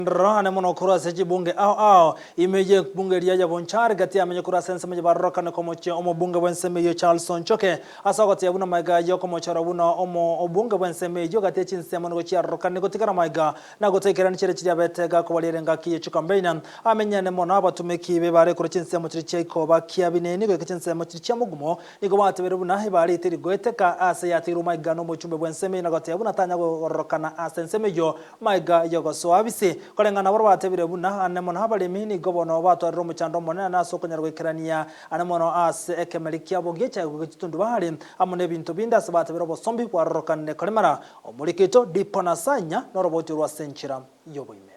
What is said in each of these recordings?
Rane mono kurasa bunge ao imeje bunge liaja bonchari gati amenye kurasa nseme baroka ne komoche omo bunge bwenseme yo Charleston choke asagoti yabuna maiga yo komochara buna omo bunge bwenseme yo gati chinsemo ngo chiaroka ne gotikara maiga na gotekera ni chire betega ko balirenga kiye chukambeina amenya ne mono abatumeki be bare kuri chinsemo chiri cheko bakiabine ni go chinsemo chiri chamugumo nigo batebere buna hebari tiri goeteka ase yatiru maiga no mochumbe bwenseme na goti yabuna tanya go rokana asenseme yo maiga yo go soabise kolengana baro batebire buna anemono habalimi ni gobono batwariro muchando monene naso konyarwekerania anemono ase ekemelikia bogecha gugitundu bahari amone bintu binda sabatebiro bosombi kwarorokane kolemara omurikito dipona sanya noroboti rwa senchira yoboime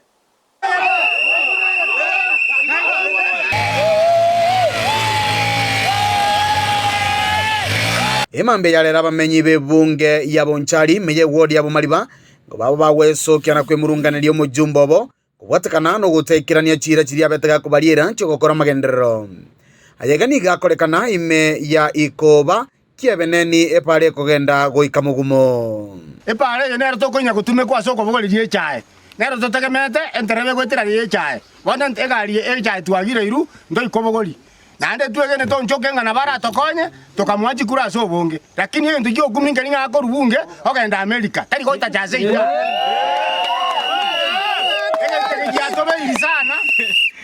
Emambe yalera bamenyi bebunge ya Bonchari meye ward ya Bomaliba ngo babo bawesokia na kwemurunganira mu jumbobo kubwatakana no gutekirania chira chiri abetega kubariera ncho gukora magenderero ayegani gakorekana ime ya ikoba kiebeneni epare kugenda goika mugumo epare nero tokonya gutume kwa soko bogori rie chae nero totegemete enterebe gwetira rie chae bona ntegari chae twagire iru ndo ikobogori nande twegene tonchoke ngana bara tokonye tokamwachi kura so bonge lakini hiyo ndio kuminga ninga akoro bunge ogenda America tari goita jaze ida ya tobe irisana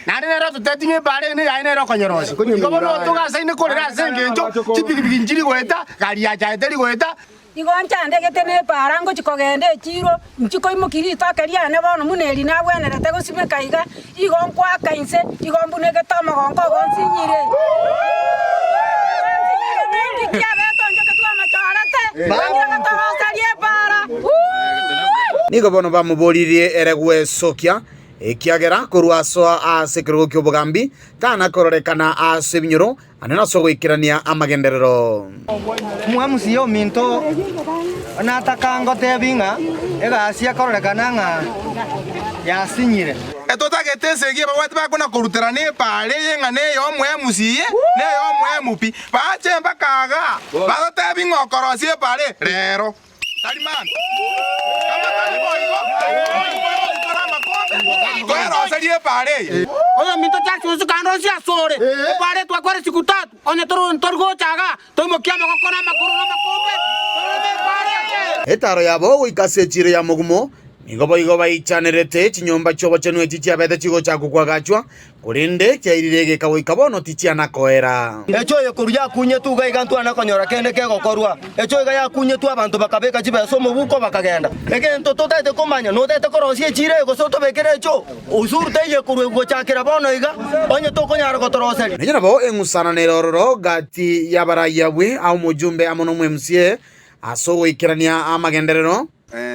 nande nero tutetinye bare ne ya nero konyorosi ngobono tugasa ine kolera sengenjo chipigipigi njiri gweta gari ya jae tari gweta igoncha ndegete ne parango chikogende chiro nchiko imukiri takeria ne bono muneri na bwenerete gosime kaiga igonkwa kainse igombunege tama gonko gonsinyire nigo bono bamuboririe eregwe sokia ekiagera korwaso ase kirgo kyobogambi kana kororekana ase binyoro anena so gwikirania amagenderero mwamusi yo minto nataka ngote binga egasia kororekana nga yasinyire etotagete babwate bakona kurutera ne pale yenga ne yo mwemusiye ne yo mwemupi bache mbakaga bagote bingokorosie pale rero talimana kama taliboigo kwero salie pale oya minto taxi usukando sia sore pale twakware siku 3 onye torgo chaga tomokia makokona makuru no makombe pale etaro yabo goikase chire ya mugumo nigobo igoba ichanerete chinyomba chobo chenwe chichiabete chigo chakugwagachwa kurinde chairirege kawo ikabono tichiana koera echo yekurya kunye tu gaiga ntu anakonyora kende kego korwa echo iga yakunye tu abantu bakabeka chibeso mubuko bakagenda egento totete komanya no tete korosie chire go soto bekere echo usurte yekurwe go chakira bono iga onye tokonyara gotoroseri nenyana bo engusana nerororo gati yabaraya bwe au mujumbe amono MCA aso ikirania amagenderero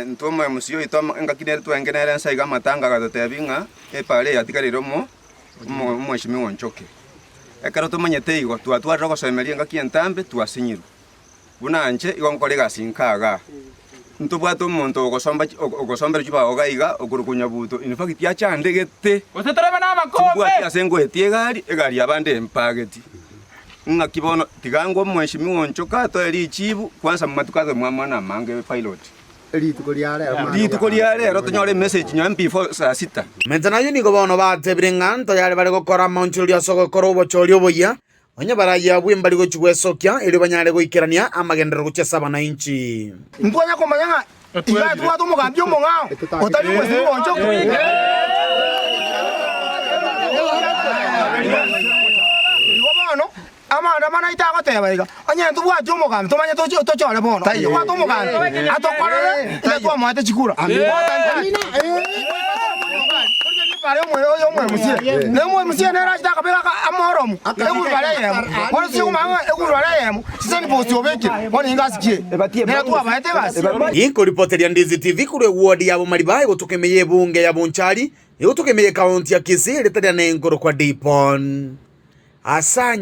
ntomo musio itoma engakinere twengenere nsaiga matanga gatotebinga epale yatikariromo mweshimi wonchoke ekaro tomanyete igo twatwara gosemeria ngakientambe twasinyiru bunanje igonkore gasinkaga ntobwato omonto ogosombera chuba ogaiga okurukunya buto in fact yachandegete oteterebe na makombe bwati asengo egari abande empageti ngakibono tigango mweshimi wonchoka to eri chibu kwanza matukaze mwana mange pilot Rituko liare tonyore message nyambi for saa 6 mentana yuni go bono batebire nganto yale bari gukora monchuri asoko korobo chori oboya onye baraya bwe mbali go chwesokia eri banyare go ikirania amagendero guchesa bana inchi ntwanya komanya iga twa mugambi omongao otari mwesi boncho amana mana itago tebaiga onye ntubwa jomo gam tomanya to chore bono twa to mugambi atokorere twa mwate chikura Ikoripoteria Ndizi TV kure ward ya Bomaliba gutukemeye bunge ya Bonchari gutukemeye county ya Kisii ritaria na ngoro kwa Dipon Asanya